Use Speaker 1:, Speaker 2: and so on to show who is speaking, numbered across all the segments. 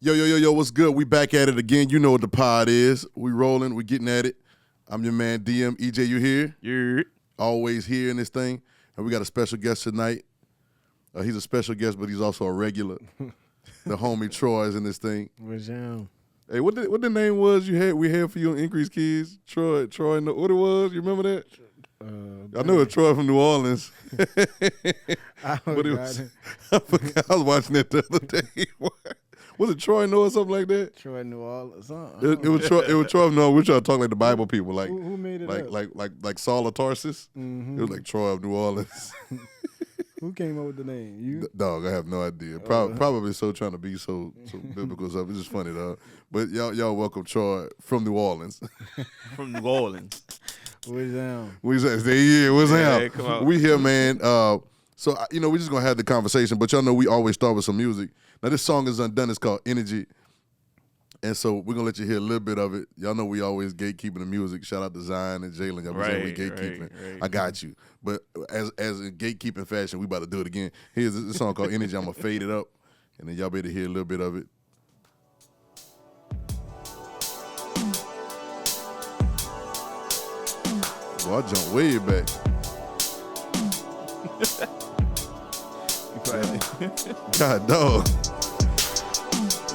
Speaker 1: Yo, what's good? We back at it again. You know what the pod is. We rolling, we getting at it. I'm your man, DM. EJ, you here?
Speaker 2: Yeah.
Speaker 1: Always here in this thing. And we got a special guest tonight. He's a special guest, but he's also a regular. The homie Troy is in this thing.
Speaker 3: What's down?
Speaker 1: Hey, what the name was we had for you on Increase Kids? Troy, what it was? You remember that? I know it's Troy from New Orleans.
Speaker 3: I
Speaker 1: But it was, I forgot, I was watching it the other day. Was it Troy Noah or something like that?
Speaker 3: Troy New Orleans.
Speaker 1: It was Troy. It was Troy Noah. We're trying to talk like the Bible people, like
Speaker 3: Who made it up?
Speaker 1: like Saul of Tarsus.
Speaker 3: Mhm.
Speaker 1: It was like Troy of New Orleans.
Speaker 3: Who came up with the name? You?
Speaker 1: Dog, I have no idea. Probably so trying to be so biblical stuff. It's just funny, dog. But y'all welcome Troy from New Orleans.
Speaker 2: From New Orleans.
Speaker 3: What's down?
Speaker 1: We say, yeah, what's
Speaker 2: Yeah,
Speaker 1: up?
Speaker 2: come on.
Speaker 1: We here, man. So we're just gonna have the conversation. But y'all know we always start with some music. Now this song is undone. It's called Energy. And so we're gonna let you hear a little bit of it. Y'all know we always gatekeeping the music. Shout out to Zion and Jalen. Y'all be saying we gatekeeping.
Speaker 2: Right.
Speaker 1: I got you. But as a gatekeeping fashion, we about to do it again. Here's this song called Energy. I'm gonna fade it up, and then y'all be able to hear a little bit of it. Boy, I jumped way back. God, dog.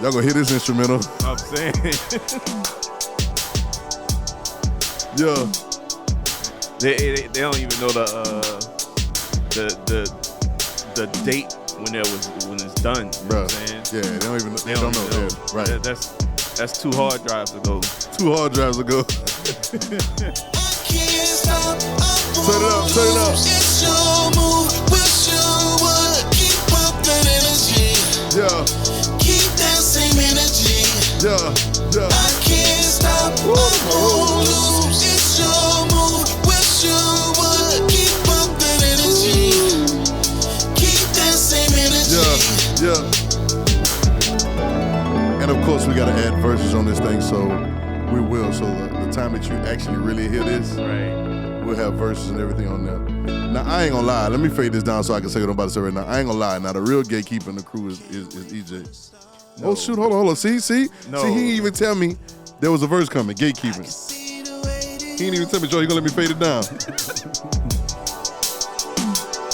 Speaker 1: Y'all gonna hear this instrumental.
Speaker 2: I'm saying.
Speaker 1: Yeah.
Speaker 2: They don't even know the date when it's done. You know
Speaker 1: Bruh.
Speaker 2: what I'm saying?
Speaker 1: Yeah, they don't even they don't know.
Speaker 2: even
Speaker 1: Yeah, right.
Speaker 2: That's 2 hard drives to go.
Speaker 1: 2 hard drives ago. Turn it up.
Speaker 4: It's your move, wish you would keep up that energy.
Speaker 1: Yeah,
Speaker 4: Keep that same energy.
Speaker 1: yeah.
Speaker 4: I can't stop, I won't lose. It's your move, wish you would keep up that energy. Keep that same energy.
Speaker 1: Yeah. And of course, we gotta add verses on this thing, so we will. So the time that you actually really hear this,
Speaker 2: Right.
Speaker 1: we'll have verses and everything on there. Now, I ain't gonna lie. Let me fade this down so I can say what I'm about to say right now. I ain't gonna lie. Now, the real gatekeeper in the crew is EJ.
Speaker 2: No.
Speaker 1: Oh, shoot. Hold on. See?
Speaker 2: No.
Speaker 1: See, he didn't even tell me there was a verse coming. Gatekeeping.
Speaker 4: See the way that
Speaker 1: He didn't even tell me, Joe, you gonna let me fade it down.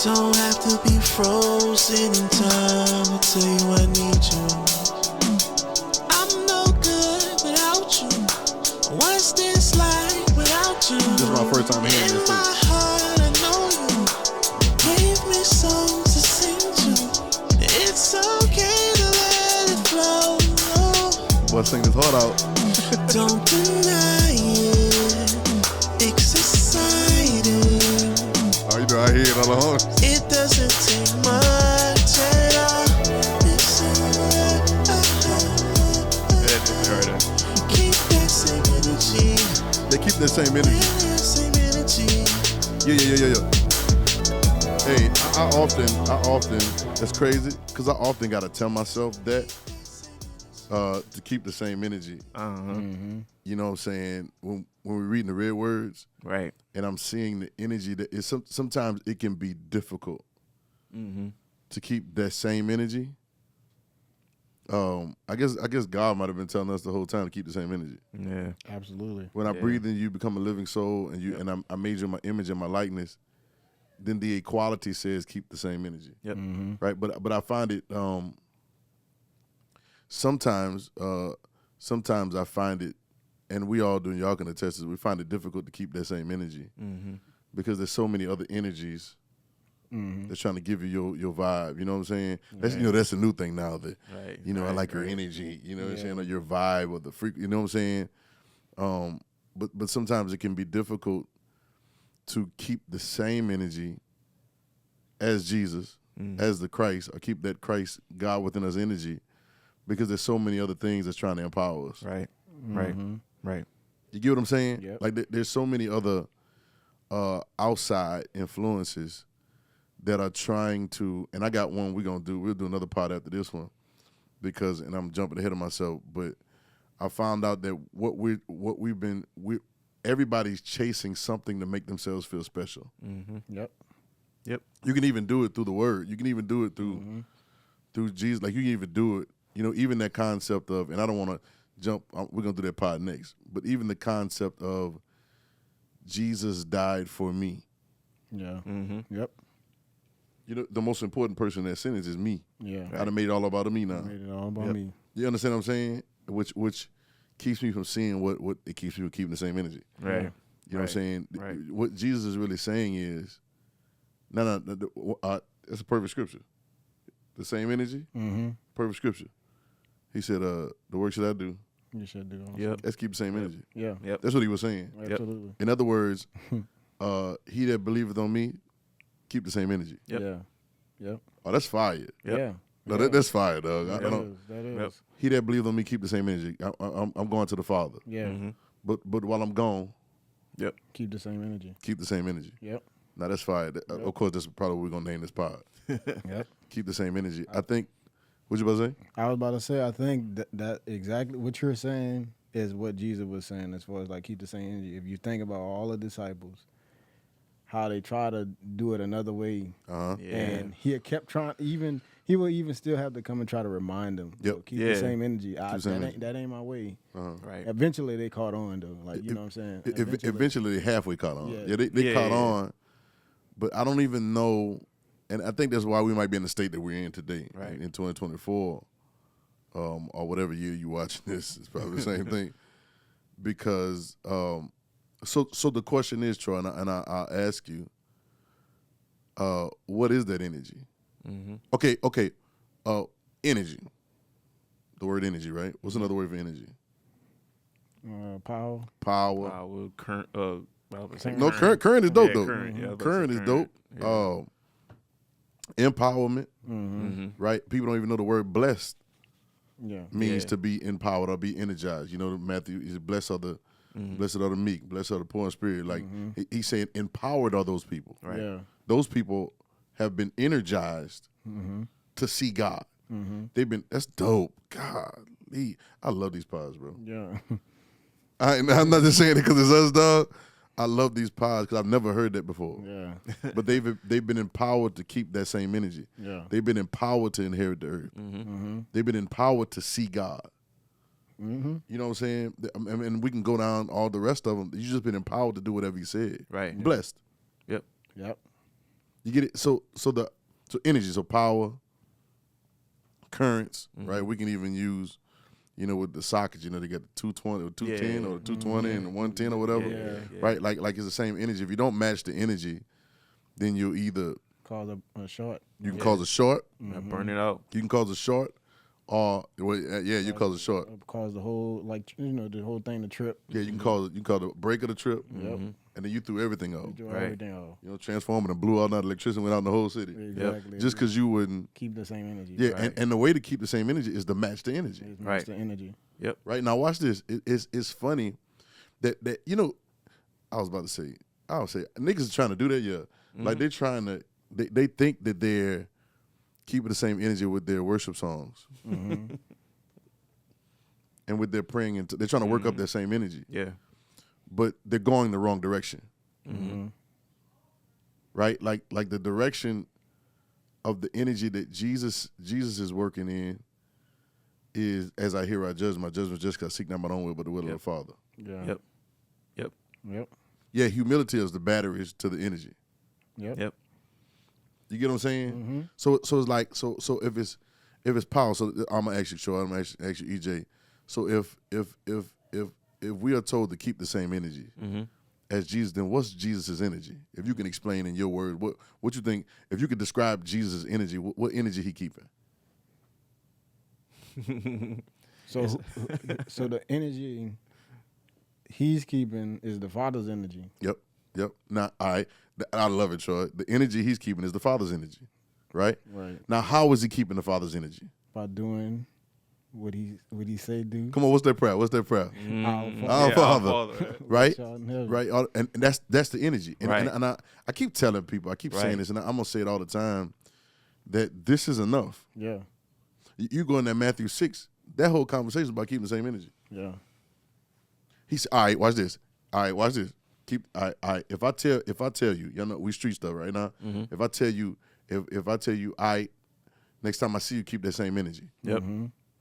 Speaker 4: don't have to be frozen in time to tell you I need you. I'm no good without you. What's this like without you?
Speaker 1: This is my first time hearing
Speaker 4: In
Speaker 1: this
Speaker 4: my
Speaker 1: too.
Speaker 4: heart, I know you gave me songs to sing to. It's okay to let it flow.
Speaker 1: Boy, sing this heart out.
Speaker 4: Don't deny it. It's exciting.
Speaker 1: Oh, you know, I hear it all along.
Speaker 4: It doesn't take much at all. It's
Speaker 2: Heard it.
Speaker 4: keep that same energy.
Speaker 1: They keep that same energy.
Speaker 4: That same energy.
Speaker 1: Yeah. Hey, I often, it's crazy, because I often got to tell myself that to keep the same energy. You know what I'm saying? When we're reading the red words,
Speaker 2: Right.
Speaker 1: and I'm seeing the energy that is sometimes it can be difficult to keep that same energy. I guess God might have been telling us the whole time to keep the same energy.
Speaker 2: Yeah.
Speaker 3: Absolutely.
Speaker 1: When I
Speaker 2: Yeah.
Speaker 1: breathe in you, become a living soul, and I made you in my image and my likeness. Then the equality says keep the same energy,
Speaker 2: Yep.
Speaker 1: right? But I find it sometimes I find it, and we all do, and y'all can attest to this, we find it difficult to keep that same energy because there's so many other energies that's trying to give you your vibe. You know what I'm saying? That's that's a new thing now. That
Speaker 2: Right.
Speaker 1: I
Speaker 2: Right,
Speaker 1: like your energy. You know what I'm saying? Or your vibe or the freak. You know what I'm saying? But sometimes it can be difficult to keep the same energy as Jesus, as the Christ, or keep that Christ, God within us energy, because there's so many other things that's trying to empower us.
Speaker 2: Right. Right. Right.
Speaker 1: You get what I'm saying?
Speaker 3: Yep.
Speaker 1: Like there's so many other outside influences that are trying to, and I got one we'll do another part after this one, because, and I'm jumping ahead of myself, but I found out that everybody's chasing something to make themselves feel special.
Speaker 3: Yep.
Speaker 2: Yep.
Speaker 1: You can even do it through the word. You can even do it through Jesus. Like you can even do it even that concept of, and I don't want to jump, we're going to do that part next, but even the concept of Jesus died for me.
Speaker 3: Yeah.
Speaker 2: Mm-hmm.
Speaker 3: Yep.
Speaker 1: The most important person in that sentence is me.
Speaker 3: Yeah.
Speaker 1: I done made it all about me now.
Speaker 3: Made it all about me.
Speaker 1: You understand what I'm saying? Which keeps me from seeing what it keeps me from keeping the same energy.
Speaker 2: Right.
Speaker 3: Yeah.
Speaker 1: You know what I'm saying?
Speaker 2: Right.
Speaker 1: What Jesus is really saying is, it's a perfect scripture. The same energy,
Speaker 3: Mm-hmm.
Speaker 1: perfect scripture. He said, the work should I do.
Speaker 3: You should do. Also.
Speaker 2: Yep.
Speaker 1: Let's keep the same energy.
Speaker 3: Yeah.
Speaker 2: Yep.
Speaker 1: That's what he was saying.
Speaker 3: Absolutely.
Speaker 1: In other words, he that believeth on me, keep the same energy.
Speaker 2: Yep.
Speaker 3: Yeah. Yep.
Speaker 1: Oh, that's fire.
Speaker 2: Yep.
Speaker 3: Yeah.
Speaker 1: No,
Speaker 3: Yeah.
Speaker 1: that's fire, dog. I
Speaker 3: That
Speaker 1: don't,
Speaker 3: is. That is.
Speaker 2: Yep.
Speaker 1: he that believeth on me, keep the same energy. I'm going to the Father.
Speaker 3: Yeah.
Speaker 2: Mm-hmm.
Speaker 1: But while I'm gone,
Speaker 2: Yep.
Speaker 3: Keep the same energy.
Speaker 1: keep the same energy.
Speaker 3: Yep.
Speaker 1: Now, that's fire. Of course, that's probably what we're going to name this pod.
Speaker 3: Yep.
Speaker 1: Keep the same energy. I think, what you about to say?
Speaker 3: I was about to say, I think that exactly what you're saying is what Jesus was saying as far as like keep the same energy. If you think about all the disciples, how they try to do it another way,
Speaker 1: Uh-huh.
Speaker 2: Yeah.
Speaker 3: and he kept trying. He will even still have to come and try to remind them.
Speaker 1: Yep.
Speaker 3: "Yo, keep
Speaker 2: Yeah.
Speaker 3: the same energy.
Speaker 1: the same energy.
Speaker 3: That ain't my way.
Speaker 1: Uh-huh.
Speaker 2: Right.
Speaker 3: Eventually, they caught on though. Like you know what I'm saying.
Speaker 1: Eventually, they halfway caught on.
Speaker 3: Yeah.
Speaker 1: Yeah, they
Speaker 2: Yeah,
Speaker 1: caught
Speaker 2: yeah.
Speaker 1: on, but I don't even know, and I think that's why we might be in the state that we're in today,
Speaker 2: Right.
Speaker 1: in 2024, or whatever year you watching this. It's probably the same thing, because so the question is, Troy, and I'll ask you, what is that energy?
Speaker 2: Mm-hmm.
Speaker 1: Okay, energy. The word energy, right? What's another word for energy?
Speaker 3: Power.
Speaker 1: Power.
Speaker 2: Well, current. I was saying
Speaker 1: No, current is dope
Speaker 2: Yeah,
Speaker 1: though.
Speaker 2: current. Yeah, I was about to
Speaker 1: Current
Speaker 2: say
Speaker 1: is dope.
Speaker 2: current.
Speaker 1: Empowerment,
Speaker 2: Mm-hmm.
Speaker 1: right? People don't even know the word blessed
Speaker 3: Yeah.
Speaker 1: means
Speaker 2: Yeah.
Speaker 1: to be empowered or be energized. Matthew is blessed are the blessed are the meek, blessed are the poor in spirit. Like he's saying, empowered are those people.
Speaker 2: Right.
Speaker 3: Yeah.
Speaker 1: Those people have been energized to see God. They've been. That's dope. Golly, I love these pods, bro.
Speaker 3: Yeah.
Speaker 1: I'm not just saying it because it's us, dog. I love these pods because I've never heard that before.
Speaker 3: Yeah.
Speaker 1: But they've been empowered to keep that same energy.
Speaker 3: Yeah.
Speaker 1: They've been empowered to inherit the earth. They've been empowered to see God.
Speaker 3: Mm-hmm.
Speaker 1: You know what I'm saying? And we can go down all the rest of them. You just been empowered to do whatever you said.
Speaker 2: Right.
Speaker 1: Blessed.
Speaker 2: Yep.
Speaker 3: Yep.
Speaker 1: You get it? So energy, so power, currents, right? We can even use, with the sockets, they got the 220 or 210 or the 220 and the 110 or whatever.
Speaker 2: Yeah.
Speaker 1: Right? Like it's the same energy. If you don't match the energy, then you'll either
Speaker 3: Cause a short.
Speaker 1: you can cause a short,
Speaker 2: Burn it out.
Speaker 1: you can cause a short, or you cause a short.
Speaker 3: Cause the whole the whole thing to trip.
Speaker 1: Yeah, you can cause the break of the trip,
Speaker 3: Yep.
Speaker 1: and then you threw everything off.
Speaker 3: Do
Speaker 2: Right.
Speaker 3: everything off.
Speaker 1: Transformer and blew all night electricity went out in the whole city.
Speaker 3: Exactly.
Speaker 1: Just because you wouldn't.
Speaker 3: keep the same energy.
Speaker 1: Yeah,
Speaker 2: Right.
Speaker 1: and the way to keep the same energy is to match the energy.
Speaker 3: It's
Speaker 2: Right.
Speaker 3: the energy.
Speaker 2: Yep.
Speaker 1: Right now, watch this. It's funny that I was about to say. I would say niggas are trying to do that. Yeah, like they're trying to. They think that they're keeping the same energy with their worship songs and with their praying, and they're trying to work up that same energy,
Speaker 2: Yeah.
Speaker 1: but they're going the wrong direction.
Speaker 3: Mm-hmm.
Speaker 1: Right, like the direction of the energy that Jesus is working in is, as I hear, I judge. My judgment just because I seek not my own will, but the will of the Father.
Speaker 3: Yeah.
Speaker 2: Yep. Yep.
Speaker 3: Yep.
Speaker 1: Yeah, humility is the batteries to the energy.
Speaker 3: Yep.
Speaker 2: Yep.
Speaker 1: You get what I'm saying?
Speaker 3: Mm-hmm.
Speaker 1: So it's like so if it's power. So I'm gonna ask you, Troy. I'm gonna ask you, EJ. So if we are told to keep the same energy as Jesus, then what's Jesus' energy? If you can explain in your word, what you think? If you could describe Jesus' energy, what energy he keeping?
Speaker 3: So so the energy he's keeping is the Father's energy.
Speaker 1: Yep. Now, all right. I love it, Troy. The energy he's keeping is the Father's energy, right?
Speaker 3: Right.
Speaker 1: Now, how is he keeping the Father's energy?
Speaker 3: By doing what he say do.
Speaker 1: Come on, what's that prayer?
Speaker 3: Our Father.
Speaker 1: Our Father.
Speaker 2: Right.
Speaker 1: Right?
Speaker 3: Which art in heaven.
Speaker 1: Right, and that's the energy. And,
Speaker 2: Right.
Speaker 1: and I keep telling people, I keep saying
Speaker 2: Right.
Speaker 1: this, and I'm gonna say it all the time, that this is enough.
Speaker 3: Yeah.
Speaker 1: You go in that Matthew 6, that whole conversation is about keeping the same energy.
Speaker 3: Yeah.
Speaker 1: He said, all right, watch this. All right, watch this. All right. If I tell you, y'all know we street stuff right now. If I tell you, if I tell you, all right, next time I see you, keep that same energy.
Speaker 2: Yep.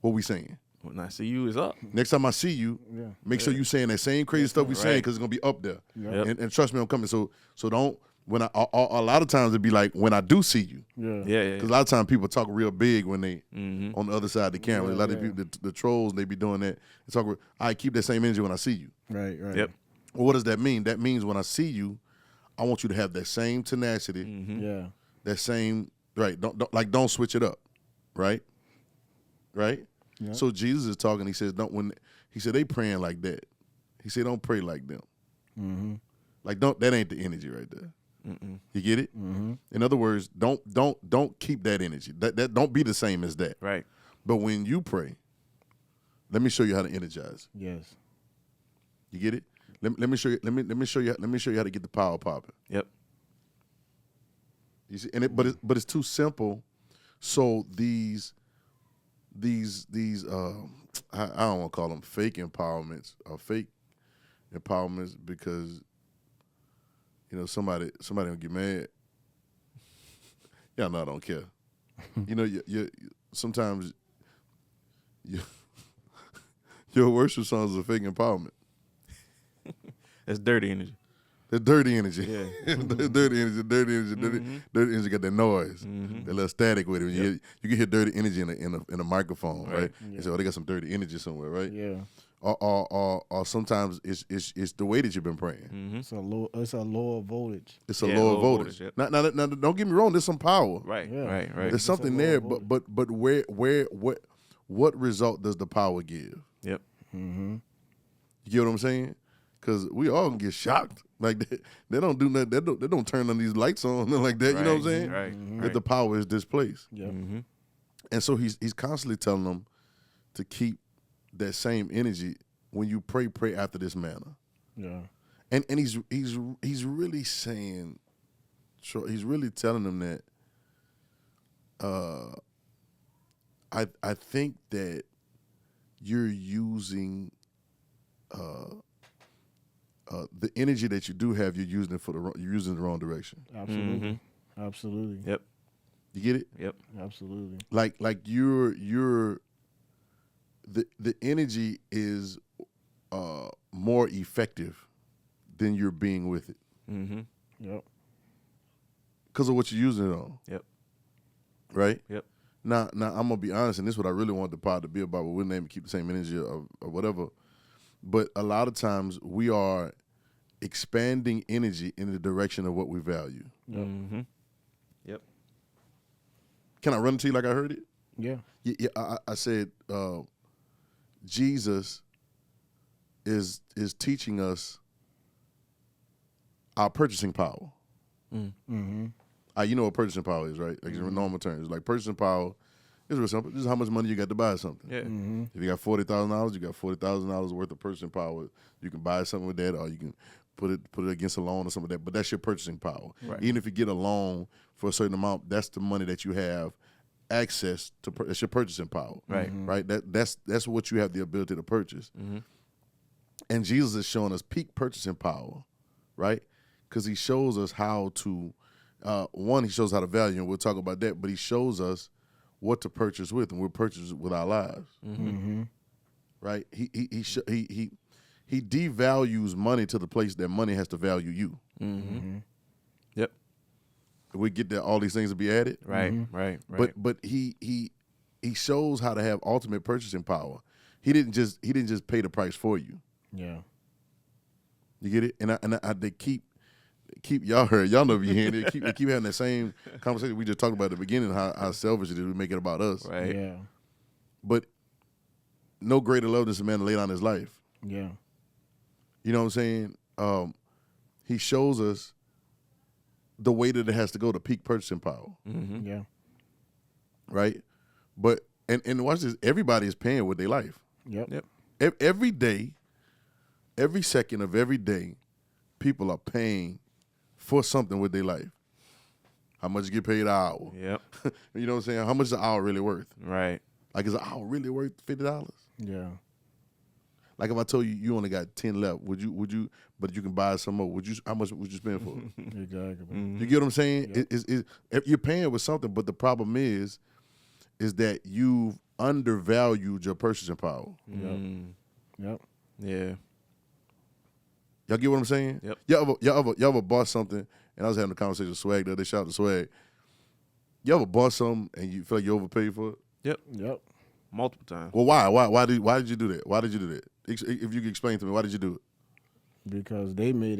Speaker 1: what we saying.
Speaker 2: When I see you, is up.
Speaker 1: Next time I see you,
Speaker 3: Yeah.
Speaker 1: make sure you saying that same crazy stuff we saying
Speaker 2: Right.
Speaker 1: because it's gonna be up there.
Speaker 2: Yep.
Speaker 1: And trust me, I'm coming. So don't when I a lot of times it'd be like when I do see you.
Speaker 3: Yeah.
Speaker 2: Yeah.
Speaker 1: Because a lot of times people talk real big when they
Speaker 2: Mm-hmm.
Speaker 1: on the other side of the camera. A lot of people, the trolls, they be doing that. They talk. I keep that same energy when I see you.
Speaker 3: Right. Right.
Speaker 2: Yep.
Speaker 1: Well, what does that mean? That means when I see you, I want you to have that same tenacity,
Speaker 2: Mm-hmm.
Speaker 3: Yeah.
Speaker 1: that same right. Don't switch it up, right? Right.
Speaker 3: Yeah.
Speaker 1: So Jesus is talking. He says, he said they praying like that. He said, don't pray like them.
Speaker 3: Mm-hmm.
Speaker 1: Like that ain't the energy right there.
Speaker 2: Mm-mm.
Speaker 1: You get it?
Speaker 3: Mm-hmm.
Speaker 1: In other words, don't keep that energy. That don't be the same as that.
Speaker 2: Right.
Speaker 1: But when you pray, let me show you how to energize.
Speaker 3: Yes.
Speaker 1: You get it? Let me show you. Let me show you how to get the power popping.
Speaker 2: Yep.
Speaker 1: You see, but it's too simple. So these I don't want to call them fake empowerments or fake empowerments because somebody gonna get mad. Y'all know I don't care. You sometimes your worship songs is a fake empowerment.
Speaker 2: That's dirty energy.
Speaker 1: The dirty energy.
Speaker 2: Yeah.
Speaker 1: The dirty energy, dirty energy got that noise, that little static with it. You can hear dirty energy in a microphone, right?
Speaker 3: Yeah.
Speaker 1: You say, oh, they got some dirty energy somewhere, right?
Speaker 3: Yeah.
Speaker 1: Or sometimes it's the way that you've been praying.
Speaker 2: Mm-hmm.
Speaker 3: It's a lower voltage.
Speaker 1: It's a
Speaker 2: Yeah,
Speaker 1: lower
Speaker 2: lower
Speaker 1: voltage.
Speaker 2: voltage,
Speaker 1: Now, don't get me wrong. There's some power.
Speaker 2: Right.
Speaker 3: Yeah.
Speaker 2: Right. Right.
Speaker 1: There's
Speaker 3: It's a
Speaker 1: something
Speaker 3: lower
Speaker 1: there,
Speaker 3: voltage.
Speaker 1: but what result does the power give?
Speaker 2: Yep.
Speaker 3: Mm-hmm.
Speaker 1: You get what I'm saying? Because we all can get shocked. Like they don't do nothing. They don't turn on these lights on like that. You know what I'm saying?
Speaker 2: Right.
Speaker 1: That the power is displaced.
Speaker 3: Yeah.
Speaker 2: Mm-hmm.
Speaker 1: And so he's constantly telling them to keep that same energy when you pray after this manner.
Speaker 3: Yeah.
Speaker 1: And he's really saying, he's really telling them that. I think that you're using the energy that you do have. You're using it you're using it the wrong direction.
Speaker 3: Absolutely.
Speaker 2: Mm-hmm.
Speaker 3: Absolutely.
Speaker 2: Yep.
Speaker 1: You get it?
Speaker 2: Yep.
Speaker 3: Absolutely.
Speaker 1: Like you're the energy is more effective than you're being with it
Speaker 2: Mm-hmm.
Speaker 3: Yep.
Speaker 1: because of what you're using it on.
Speaker 2: Yep.
Speaker 1: Right?
Speaker 2: Yep.
Speaker 1: Now I'm gonna be honest, and this is what I really want the pod to be about. But we'll name it, keep the same energy or whatever. But a lot of times we are expanding energy in the direction of what we value.
Speaker 3: Yep.
Speaker 2: Mm-hmm. Yep.
Speaker 1: Can I run it to you like I heard it?
Speaker 3: Yeah.
Speaker 1: Yeah, I said Jesus is teaching us our purchasing power.
Speaker 3: Mm-hmm.
Speaker 1: You know what purchasing power is, right? Like in normal terms, like purchasing power is real simple. This is how much money you got to buy something.
Speaker 2: Yeah.
Speaker 3: Mm-hmm.
Speaker 1: If you got $40,000, you got $40,000 worth of purchasing power. You can buy something with that, or you can put it against a loan or something like that. But that's your purchasing power.
Speaker 2: Right.
Speaker 1: Even if you get a loan for a certain amount, that's the money that you have access to. It's your purchasing power.
Speaker 2: Right.
Speaker 1: Right. That's what you have the ability to purchase.
Speaker 2: Mm-hmm.
Speaker 1: And Jesus is showing us peak purchasing power, right? Because he shows us how to. One, he shows how to value, and we'll talk about that. But he shows us what to purchase with, and we'll purchase with our lives.
Speaker 3: Mm-hmm.
Speaker 1: Right? He devalues money to the place that money has to value you.
Speaker 2: Mm-hmm. Yep.
Speaker 1: We get that all these things to be added.
Speaker 2: Right.
Speaker 3: Mm-hmm.
Speaker 2: Right. Right.
Speaker 1: But he shows how to have ultimate purchasing power. He didn't just pay the price for you.
Speaker 3: Yeah.
Speaker 1: You get it? And they keep y'all heard, y'all know if you hear it, they keep having that same conversation we just talked about at the beginning, how selfish it is, we make it about us.
Speaker 2: right.
Speaker 3: Yeah.
Speaker 1: But no greater love than this man to lay down his life.
Speaker 3: Yeah.
Speaker 1: You know what I'm saying? He shows us the way that it has to go to peak purchasing power,
Speaker 2: Mm-hmm.
Speaker 3: Yeah.
Speaker 1: right? But and watch this, everybody is paying with their life.
Speaker 3: Yep.
Speaker 2: Yep.
Speaker 1: Every day, every second of every day, people are paying for something with their life. How much you get paid an hour?
Speaker 2: Yep.
Speaker 1: You know what I'm saying? How much is an hour really worth?
Speaker 2: Right.
Speaker 1: Like, is an hour really worth $50?
Speaker 3: Yeah.
Speaker 1: Like, if I told you only got 10 left, would you? But you can buy some more. How much would you spend for it?
Speaker 3: Exactly.
Speaker 2: Mm-hmm.
Speaker 1: You get what I'm saying?
Speaker 3: Yep.
Speaker 1: You're paying with something, but the problem is that you've undervalued your purchasing power.
Speaker 3: Yep.
Speaker 2: Yeah.
Speaker 1: Y'all get what I'm saying?
Speaker 2: Yep.
Speaker 1: Y'all ever bought something, and I was having a conversation with Swag the other day, shout out to Swag. You ever bought something and you feel like you overpaid for it?
Speaker 3: Yep.
Speaker 2: Multiple times.
Speaker 1: Well, why did you do that? Why did you do that? If you could explain to me, why did you do it?
Speaker 3: Because they made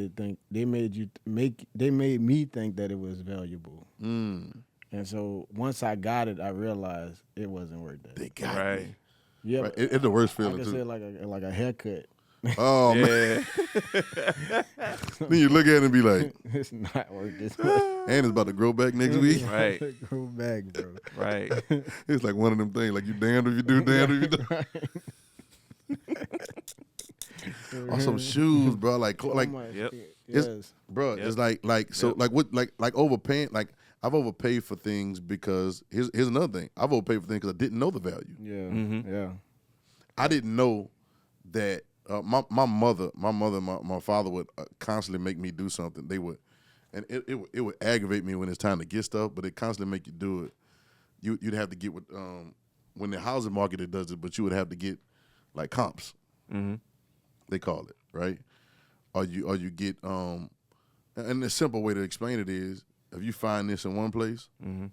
Speaker 3: me think that it was valuable.
Speaker 1: Mm.
Speaker 3: And so once I got it, I realized it wasn't worth that.
Speaker 1: They got
Speaker 2: Right.
Speaker 1: me.
Speaker 3: Yeah,
Speaker 1: Right. It's the worst
Speaker 3: I
Speaker 1: feeling
Speaker 3: can
Speaker 1: too.
Speaker 3: say like a haircut.
Speaker 1: Oh man.
Speaker 2: Yeah.
Speaker 1: Then you look at it and be like,
Speaker 3: It's not worth this much.
Speaker 1: and it's about to grow back next week.
Speaker 2: Right.
Speaker 3: Go back, bro.
Speaker 2: Right.
Speaker 1: It's like one of them things, like you damned if you do, damned if you don't. Or some shoes, bro. Like
Speaker 2: Yep.
Speaker 3: Yes.
Speaker 1: bro,
Speaker 2: Yep.
Speaker 1: it's like so
Speaker 2: Yep.
Speaker 1: like what like overpaying. Like I've overpaid for things because here's another thing. I've overpaid for things because I didn't know the value.
Speaker 3: Yeah.
Speaker 2: Mhm.
Speaker 3: Yeah.
Speaker 1: I didn't know that my mother, my father would constantly make me do something. They would, and it would aggravate me when it's time to get stuff, but it constantly make you do it. You'd have to get with when the housing market it does it, but you would have to get like comps.
Speaker 2: Mm-hmm.
Speaker 1: They call it, right? Or you get and the simple way to explain it is if you find this in one place,
Speaker 2: Mm-hmm.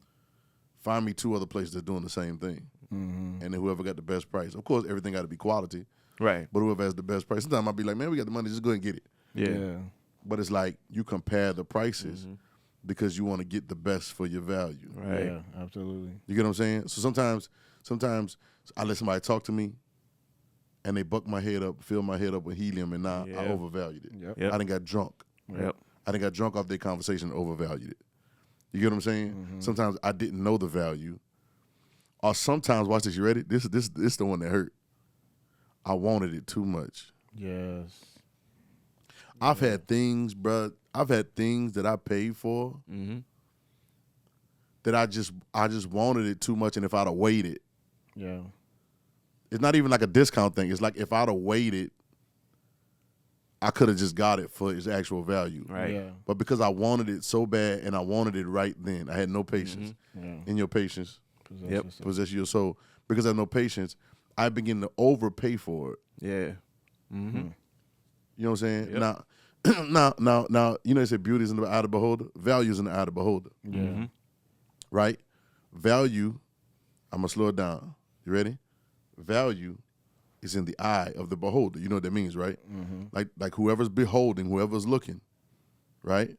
Speaker 1: find me 2 other places that's doing the same thing,
Speaker 3: Mm-hmm.
Speaker 1: and then whoever got the best price. Of course, everything got to be quality.
Speaker 2: Right.
Speaker 1: But whoever has the best price, sometimes I'll be like, man, we got the money, just go ahead and get it.
Speaker 2: Yeah.
Speaker 1: But it's like you compare the prices
Speaker 2: Mm-hmm.
Speaker 1: because you want to get the best for your value.
Speaker 2: Right.
Speaker 3: Yeah, absolutely.
Speaker 1: You get what I'm saying? So sometimes I let somebody talk to me and they buck my head up, fill my head up with helium, and now I
Speaker 2: Yeah.
Speaker 1: overvalued it.
Speaker 3: Yep.
Speaker 2: Yep.
Speaker 1: I done got drunk.
Speaker 2: Yep.
Speaker 1: I done got drunk off their conversation and overvalued it. You get what I'm saying?
Speaker 3: Mm-hmm.
Speaker 1: Sometimes I didn't know the value. Or sometimes, watch this, you ready? This is the one that hurt. I wanted it too much.
Speaker 3: Yes.
Speaker 1: I've had things, bruh. I've had things that I paid for
Speaker 2: Mm-hmm.
Speaker 1: that I just wanted it too much, and if I'd have waited,
Speaker 3: Yeah.
Speaker 1: it's not even like a discount thing. It's like if I'd have waited, I could have just got it for its actual value.
Speaker 2: Right.
Speaker 3: Yeah.
Speaker 1: But because I wanted it so bad and I wanted it right then, I had no patience.
Speaker 3: Yeah.
Speaker 1: In your patience,
Speaker 3: Possess
Speaker 2: Yep.
Speaker 3: yourself.
Speaker 1: possess your soul. Because I have no patience, I begin to overpay for it.
Speaker 2: Yeah. Mm-hmm.
Speaker 1: You know what I'm saying?
Speaker 2: Yep.
Speaker 1: Now, you know they say beauty is in the eye of the beholder, value is in the eye of the beholder.
Speaker 3: Yeah.
Speaker 2: Mm-hmm.
Speaker 1: Right? Value, I'm gonna slow it down. You ready? Value is in the eye of the beholder. You know what that means, right? Like whoever's beholding, whoever's looking, right?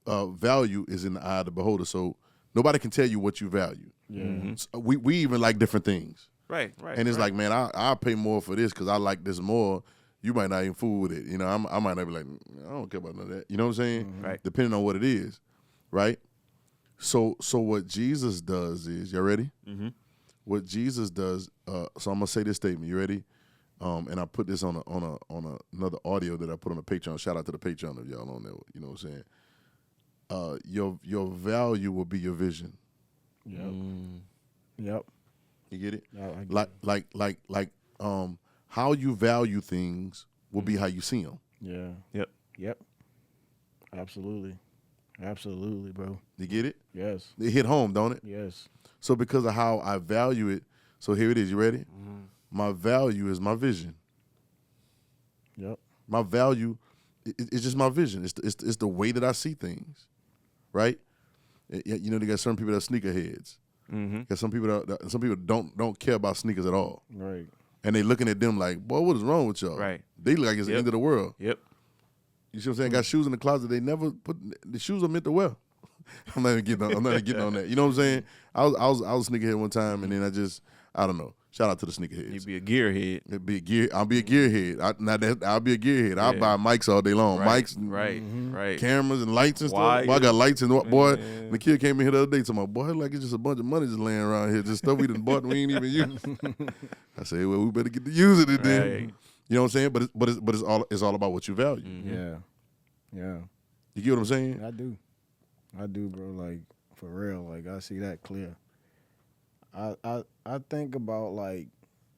Speaker 1: Value is in the eye of the beholder. So nobody can tell you what you value.
Speaker 3: Yeah.
Speaker 1: So we even like different things.
Speaker 2: Right. Right.
Speaker 1: And it's
Speaker 2: right.
Speaker 1: like, man, I'll pay more for this because I like this more. You might not even fool with it. You know, I might not be like, I don't care about none of that. You know what I'm saying?
Speaker 2: Right.
Speaker 1: Depending on what it is, right? So what Jesus does is, you ready?
Speaker 2: Mm-hmm.
Speaker 1: What Jesus does. So I'm gonna say this statement. You ready? And I put this on another audio that I put on the Patreon. Shout out to the Patreon if y'all on there. You know what I'm saying? Your value will be your vision.
Speaker 3: Yep.
Speaker 2: Mm.
Speaker 3: Yep.
Speaker 1: You get it?
Speaker 3: I get
Speaker 1: Like how you value things will be how you see them.
Speaker 3: Yeah.
Speaker 2: Yep.
Speaker 3: Yep. Absolutely. Absolutely, bro.
Speaker 1: You get it?
Speaker 3: Yes.
Speaker 1: It hit home, don't it?
Speaker 3: Yes.
Speaker 1: So because of how I value it, so here it is. You ready? My value is my vision.
Speaker 3: Yep.
Speaker 1: My value is just my vision. It's the way that I see things, right? You know, they got certain people that are sneakerheads.
Speaker 2: Mm-hmm.
Speaker 1: Got some people that don't care about sneakers at all,
Speaker 3: Right.
Speaker 1: and they looking at them like, boy, what is wrong with y'all?
Speaker 2: Right.
Speaker 1: They look like it's the
Speaker 2: Yep.
Speaker 1: end of the world.
Speaker 2: Yep.
Speaker 1: You see what I'm saying? Got shoes in the closet. They never put the shoes are meant to wear. I'm not even getting on that. You know what I'm saying? I was a sneakerhead one time, and then I don't know. Shout out to the sneakerheads.
Speaker 2: You'd be a gearhead.
Speaker 1: It'd be a gear. I'll be a gearhead. I'll be a gearhead. I'll
Speaker 2: Yeah.
Speaker 1: buy mics all day long.
Speaker 2: Right.
Speaker 1: Mics, and
Speaker 2: Right. Right.
Speaker 1: cameras, and lights and stuff.
Speaker 2: Wires.
Speaker 1: Boy, I got lights and boy.
Speaker 2: Man.
Speaker 1: The kid came in here the other day to my boy. Like it's just a bunch of money just laying around here, just stuff we done bought and we ain't even use. I say, well, we better get to using it then.
Speaker 2: Right.
Speaker 1: You know what I'm saying? But it's all about what you value.
Speaker 2: Mhm.
Speaker 3: Yeah. Yeah.
Speaker 1: You get what I'm saying?
Speaker 3: I do, bro. Like for real. Like I see that clear. I think about like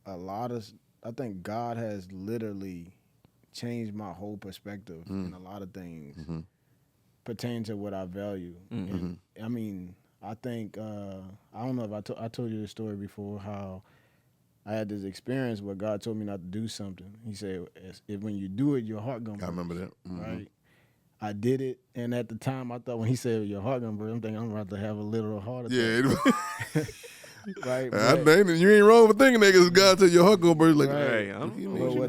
Speaker 3: a lot of. I think God has literally changed my whole perspective in a lot of things pertaining to what I value. And, I mean, I think I don't know if I told you this story before, how I had this experience where God told me not to do something. He said, if when you do it, your heart gonna burst.
Speaker 1: I remember that. Mhm.
Speaker 3: Right. I did it, and at the time I thought when he said your heart gonna burst, I'm thinking I'm about to have a literal heart attack.
Speaker 1: Yeah.
Speaker 3: Right.
Speaker 1: You ain't wrong for thinking that, because God tell your heart gonna burst. Like,
Speaker 3: Right.
Speaker 2: Hey, I'm-
Speaker 1: you
Speaker 2: what
Speaker 1: mean,
Speaker 3: But
Speaker 2: you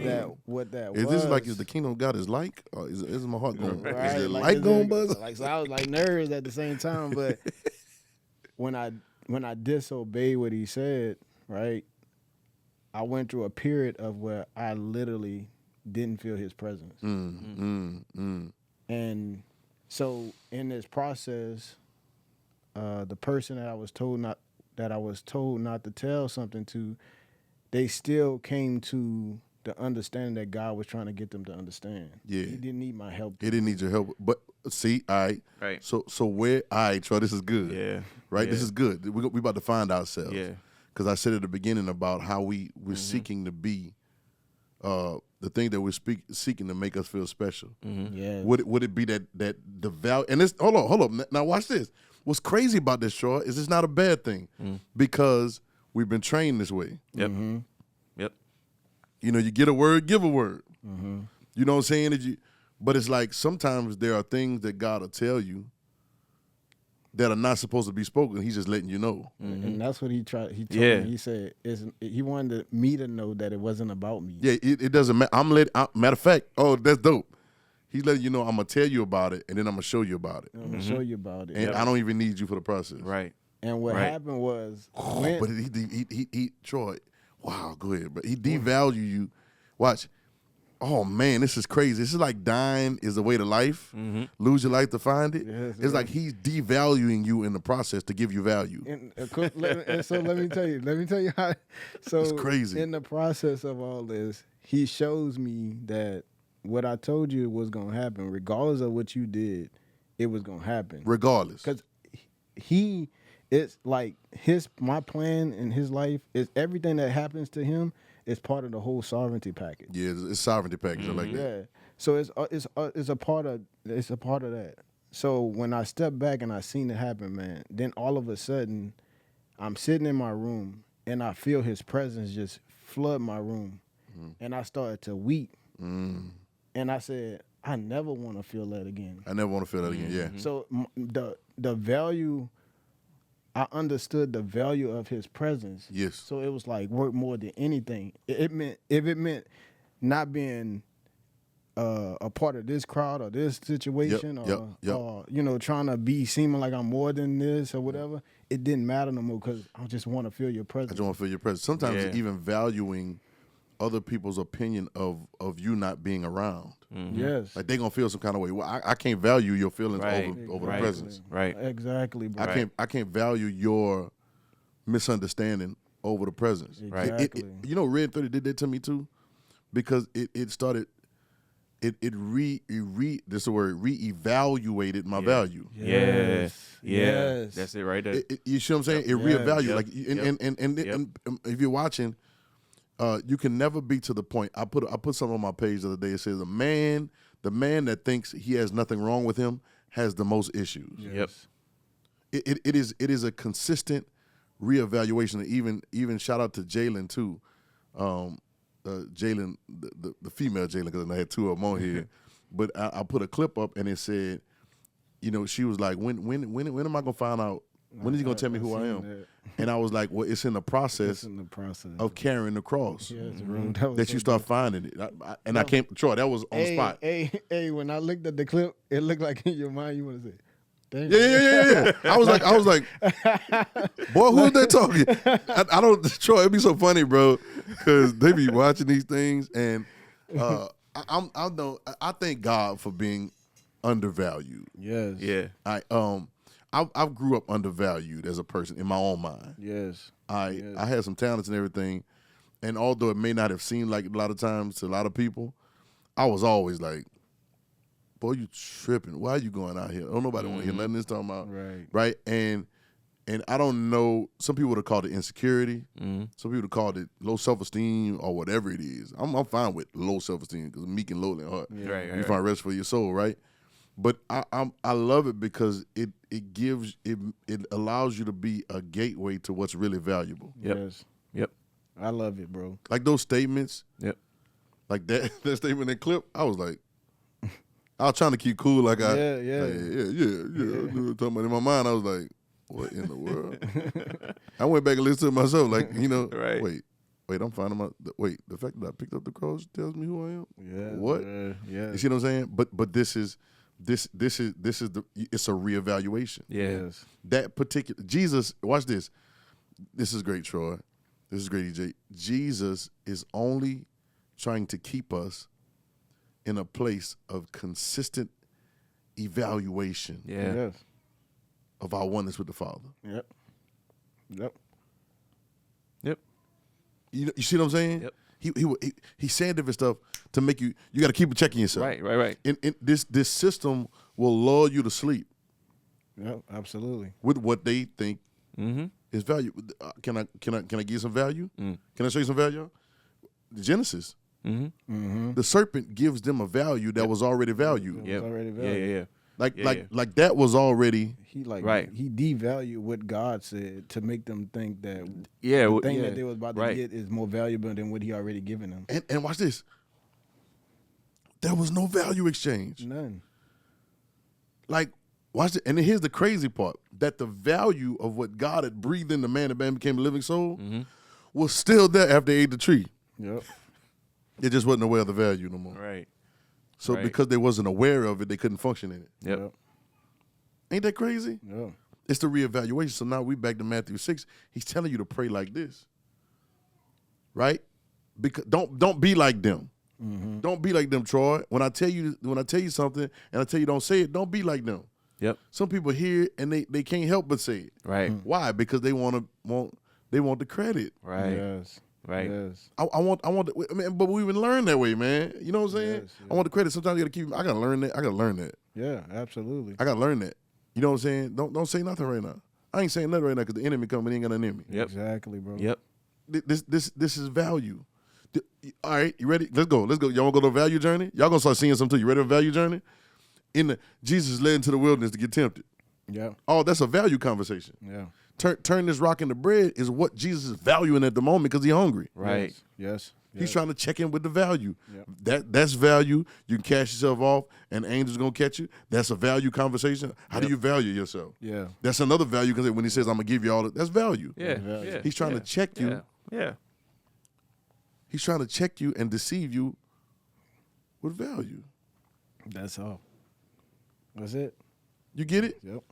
Speaker 3: what that
Speaker 1: is
Speaker 3: was,
Speaker 1: this like, is the kingdom of God is like, or is my heart going?
Speaker 3: right,
Speaker 1: Is the
Speaker 3: like,
Speaker 1: light
Speaker 3: is
Speaker 1: going
Speaker 3: it-
Speaker 1: buzz?
Speaker 3: Like, so I was like nervous at the same time, but when I disobeyed what he said, right, I went through a period of where I literally didn't feel his presence. And so in this process, the person that I was told not to tell something to, they still came to the understanding that God was trying to get them to understand.
Speaker 1: Yeah.
Speaker 3: He didn't need my help.
Speaker 1: He didn't need your help, but see, all right.
Speaker 2: Right.
Speaker 1: So where, all right, Troy, this is good.
Speaker 2: Yeah.
Speaker 1: Right. This
Speaker 2: Yeah.
Speaker 1: is good. We about to find ourselves.
Speaker 2: Yeah.
Speaker 1: Because I said at the beginning about how we're seeking to be the thing that we're seeking to make us feel special.
Speaker 3: Yeah.
Speaker 1: Would it be that the value? And this, hold on. Now watch this. What's crazy about this, Troy, is it's not a bad thing because we've been trained this way.
Speaker 2: Yep. Yep.
Speaker 1: You know, you get a word, give a word. You know what I'm saying? But it's like sometimes there are things that God will tell you that are not supposed to be spoken. He's just letting you know.
Speaker 3: And that's what he tried. He told
Speaker 2: Yeah.
Speaker 3: me. He said he wanted me to know that it wasn't about me.
Speaker 1: Yeah, it doesn't matter. Matter of fact, that's dope. He's letting you know I'm gonna tell you about it, and then I'm gonna show you about it.
Speaker 3: I'm gonna show you about it.
Speaker 1: And I don't even need you for the process.
Speaker 2: Right.
Speaker 3: And what
Speaker 2: Right.
Speaker 3: happened was,
Speaker 1: But he Troy, wow, go ahead. But he devalue you. Watch. Oh man, this is crazy. This is like dying is the way to life. Lose your life to find it.
Speaker 3: Yes,
Speaker 1: It's like he's devaluing you in the process to give you value.
Speaker 3: and so let me tell you how. So
Speaker 1: It's crazy.
Speaker 3: In the process of all this, he shows me that what I told you was gonna happen, regardless of what you did, it was gonna happen.
Speaker 1: Regardless.
Speaker 3: Because it's like my plan in his life is everything that happens to him is part of the whole sovereignty package.
Speaker 1: Yeah, it's sovereignty package. I like that.
Speaker 3: Yeah. So it's a part of that. So when I stepped back and I seen it happen, man, then all of a sudden I'm sitting in my room and I feel his presence just flood my room, and I started to weep, and I said, I never want to feel that again.
Speaker 1: I never want to feel that again. Yeah.
Speaker 3: So the value, I understood the value of his presence.
Speaker 1: Yes.
Speaker 3: So it was like worth more than anything. It meant not being a part of this crowd or this situation
Speaker 1: Yep.
Speaker 3: or trying to seeming like I'm more than this or whatever. It didn't matter no more because I just want to feel your
Speaker 1: I
Speaker 3: presence.
Speaker 1: just want to feel your presence. Sometimes
Speaker 2: Yeah.
Speaker 1: even valuing other people's opinion of you not being around.
Speaker 3: Yes.
Speaker 1: Like they gonna feel some kind of way. Well, I can't value your feelings
Speaker 2: Right.
Speaker 1: over
Speaker 2: Right.
Speaker 1: the presence.
Speaker 2: Right.
Speaker 3: Exactly, bro.
Speaker 1: I can't value your misunderstanding over the presence.
Speaker 2: Right.
Speaker 3: Exactly.
Speaker 1: Red 30 did that to me too, because it started. This is the word, reevaluated my value.
Speaker 2: Yes. Yeah.
Speaker 3: Yes.
Speaker 2: That's it right there.
Speaker 1: You see what I'm saying? It
Speaker 3: Yeah.
Speaker 1: reevaluated.
Speaker 2: Yep.
Speaker 1: Like and if you're watching, you can never be to the point. I put something on my page the other day. It says the man that thinks he has nothing wrong with him has the most issues.
Speaker 2: Yep.
Speaker 1: It is a consistent reevaluation. Even shout out to Jalen too. Jalen, the female Jalen, because I had two of them on here. But I put a clip up and it said, she was like, when am I gonna find out? When is he gonna tell me who I
Speaker 3: seen
Speaker 1: am?
Speaker 3: that.
Speaker 1: And I was like, well, it's in the process
Speaker 3: It's in the process
Speaker 1: of carrying the cross
Speaker 3: Yes, bro. was
Speaker 1: that
Speaker 3: so
Speaker 1: you start finding it. I came, Troy, that was on spot.
Speaker 3: Hey, when I looked at the clip, it looked like in your mind you want to say, damn.
Speaker 1: Yeah. I was like, boy, who's that talking? I don't, Troy, it'd be so funny, bro, because they be watching these things, and I thank God for being undervalued.
Speaker 3: Yes.
Speaker 2: Yeah.
Speaker 1: I grew up undervalued as a person in my own mind.
Speaker 3: Yes.
Speaker 1: I had some talents and everything, and although it may not have seemed like a lot of times to a lot of people, I was always like, boy, you tripping. Why are you going out here? Don't nobody want to hear nothing this talking about. Right. And I don't know, some people would have called it insecurity. Some people would have called it low self-esteem or whatever it is. I'm fine with low self-esteem because meek and lowly in heart.
Speaker 2: Right.
Speaker 1: You find rest for your soul, right? But I love it because it allows you to be a gateway to what's really valuable.
Speaker 2: Yep.
Speaker 3: Yes.
Speaker 2: Yep.
Speaker 3: I love it, bro.
Speaker 1: Like those statements,
Speaker 2: Yep.
Speaker 1: like that statement in clip, I was like, I was trying to keep cool, like I
Speaker 3: Yeah.
Speaker 1: yeah. Talking about in my mind, I was like, what in the world? I went back and listened to it myself, like,
Speaker 2: Right.
Speaker 1: Wait, I'm finding the fact that I picked up the cross tells me who I am.
Speaker 3: Yeah.
Speaker 1: What?
Speaker 3: Yeah.
Speaker 1: You see what I'm saying? But this is it's a reevaluation.
Speaker 2: Yeah.
Speaker 3: Yes.
Speaker 1: That particular Jesus, watch this. This is great, Troy. This is great, EJ. Jesus is only trying to keep us in a place of consistent evaluation
Speaker 2: Yeah.
Speaker 3: Yes.
Speaker 1: of our oneness with the Father.
Speaker 3: Yep.
Speaker 2: Yep.
Speaker 1: You see what I'm saying?
Speaker 2: Yep.
Speaker 1: He's saying different stuff to make you got to keep checking yourself.
Speaker 2: Right.
Speaker 1: And this system will lull you to sleep
Speaker 3: Yep. Absolutely.
Speaker 1: with what they think
Speaker 2: Mm-hmm.
Speaker 1: is value. Can I give you some value? Can I show you some value? Genesis.
Speaker 2: Mm-hmm.
Speaker 3: Mm-hmm.
Speaker 1: The serpent gives them a value that was already valued.
Speaker 2: Yep.
Speaker 3: already
Speaker 2: Yeah.
Speaker 3: valued.
Speaker 2: Yeah.
Speaker 1: Like
Speaker 2: Yeah.
Speaker 1: like that was already.
Speaker 3: He
Speaker 2: Right.
Speaker 3: he devalued what God said to make them think that
Speaker 2: Yeah.
Speaker 3: the thing that they was about to
Speaker 2: Right.
Speaker 3: get is more valuable than what he already given them.
Speaker 1: And watch this. There was no value exchange.
Speaker 3: None.
Speaker 1: Like, watch it. And then here's the crazy part: that the value of what God had breathed in the man, the man became a living soul, was still there after they ate the tree.
Speaker 3: Yep.
Speaker 1: It just wasn't aware of the value no more.
Speaker 2: Right.
Speaker 1: So
Speaker 2: Right.
Speaker 1: because they wasn't aware of it, they couldn't function in it.
Speaker 2: Yep.
Speaker 1: Ain't that crazy?
Speaker 3: Yeah.
Speaker 1: It's the reevaluation. So now we back to Matthew 6. He's telling you to pray like this. Right? Because don't be like them. Don't be like them, Troy. When I tell you something and I tell you don't say it, don't be like them.
Speaker 2: Yep.
Speaker 1: Some people hear it and they can't help but say it.
Speaker 2: Right.
Speaker 1: Why? Because they want the credit.
Speaker 2: Right.
Speaker 3: Yes.
Speaker 2: Right.
Speaker 3: Yes.
Speaker 1: I want but we even learn that way, man. You know what I'm saying?
Speaker 3: Yes,
Speaker 1: I want the credit. Sometimes you gotta I gotta learn that.
Speaker 3: Yeah. Absolutely.
Speaker 1: I gotta learn that. You know what I'm saying? Don't say nothing right now. I ain't saying nothing right now because the enemy coming, he ain't got an enemy.
Speaker 2: Yep.
Speaker 3: Exactly, bro.
Speaker 2: Yep.
Speaker 1: This is value. All right, you ready? Let's go. Y'all wanna go to a value journey? Y'all gonna start seeing something too. You ready for a value journey? Jesus led into the wilderness to get tempted.
Speaker 3: Yeah.
Speaker 1: Oh, that's a value conversation.
Speaker 3: Yeah.
Speaker 1: Turn this rock into bread is what Jesus is valuing at the moment because he's hungry.
Speaker 2: Right.
Speaker 3: Yes.
Speaker 1: He's trying to check in with the value.
Speaker 3: Yep.
Speaker 1: That's value. You can cash yourself off and angels gonna catch you. That's a value conversation. How do you value yourself?
Speaker 3: Yeah.
Speaker 1: That's another value because when he says I'm gonna give you all that's value.
Speaker 2: Yeah.
Speaker 3: Value.
Speaker 2: Yeah.
Speaker 1: He's trying to check you.
Speaker 2: Yeah. Yeah.
Speaker 1: He's trying to check you and deceive you with value.
Speaker 3: That's all. That's it.
Speaker 1: You get it?
Speaker 3: Yep.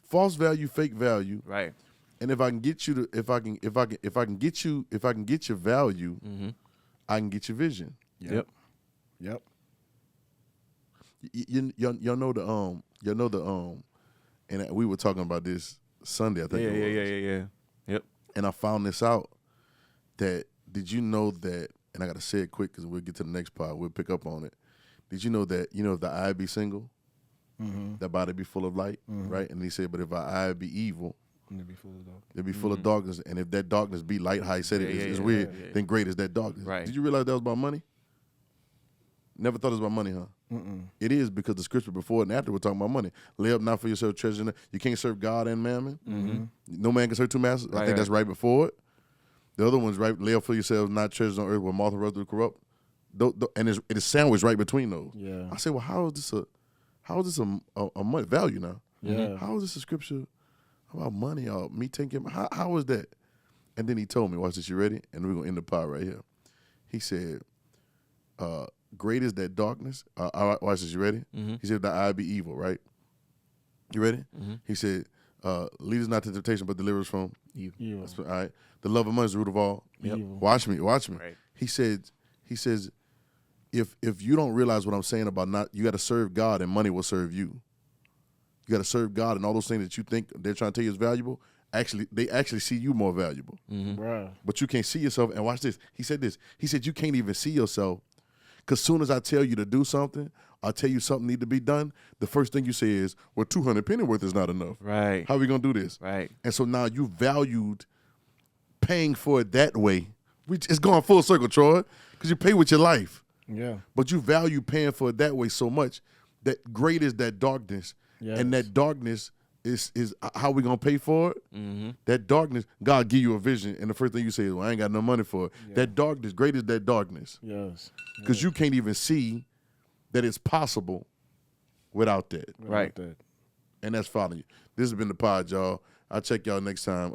Speaker 1: False value, fake value.
Speaker 2: Right.
Speaker 1: And if I can get you to if I can get your value, I can get your vision.
Speaker 2: Yep.
Speaker 3: Yep.
Speaker 1: Y'all know the and we were talking about this Sunday, I think it was.
Speaker 2: Yeah. Yep.
Speaker 1: And I found this out that did you know that, and I got to say it quick because we'll get to the next part. We'll pick up on it. Did you know that, if the eye be single, that body be full of light, right? And he said, but if our eye be evil,
Speaker 3: And be full of dog.
Speaker 1: it'll be full of darkness. And if that darkness be light, how he said it, it's weird, then great is that darkness.
Speaker 2: Right.
Speaker 1: Did you realize that was about money? Never thought it was about money, huh? It is because the scripture before and after we're talking about money. Lay up not for yourself treasure. You can't serve God and mammon. No man can serve two masters. I think that's right before it. The other one's right. Lay up for yourselves not treasures on earth where moth and rust do corrupt. And it is sandwiched right between those.
Speaker 3: Yeah.
Speaker 1: I say, well, how is this a money value now?
Speaker 3: Yeah.
Speaker 1: How is this a scripture about money or me taking? How is that? And then he told me, watch this, you ready? And we're gonna end the part right here. He said, great is that darkness. All right, watch this, you ready? He said, the eye be evil, right? You ready? He said, lead us not to temptation, but deliver us from
Speaker 3: Evil.
Speaker 1: All right. The love of money is the root of all.
Speaker 3: Evil.
Speaker 1: Watch me.
Speaker 2: Right.
Speaker 1: He says, if you don't realize what I'm saying about you got to serve God and money will serve you. You got to serve God and all those things that you think they're trying to tell you is valuable. They actually see you more valuable.
Speaker 3: Bruh.
Speaker 1: But you can't see yourself. And watch this. He said this. He said you can't even see yourself because soon as I tell you to do something, I'll tell you something need to be done. The first thing you say is, well, 200 pennyworth is not enough.
Speaker 2: Right.
Speaker 1: How are we going to do this?
Speaker 2: Right.
Speaker 1: And so now you valued paying for it that way. It's going full circle, Troy, because you pay with your life.
Speaker 3: Yeah.
Speaker 1: But you value paying for it that way so much that great is that darkness, and
Speaker 3: Yes.
Speaker 1: that darkness is how we gonna pay for it.
Speaker 2: Mm-hmm.
Speaker 1: That darkness, God give you a vision, and the first thing you say is, "Well, I ain't got no money for it." That darkness, great is that darkness,
Speaker 3: Yes.
Speaker 1: because you can't even see that it's possible without that,
Speaker 2: Right.
Speaker 3: That.
Speaker 1: and that's following you. This has been the pod, y'all. I'll check y'all next time.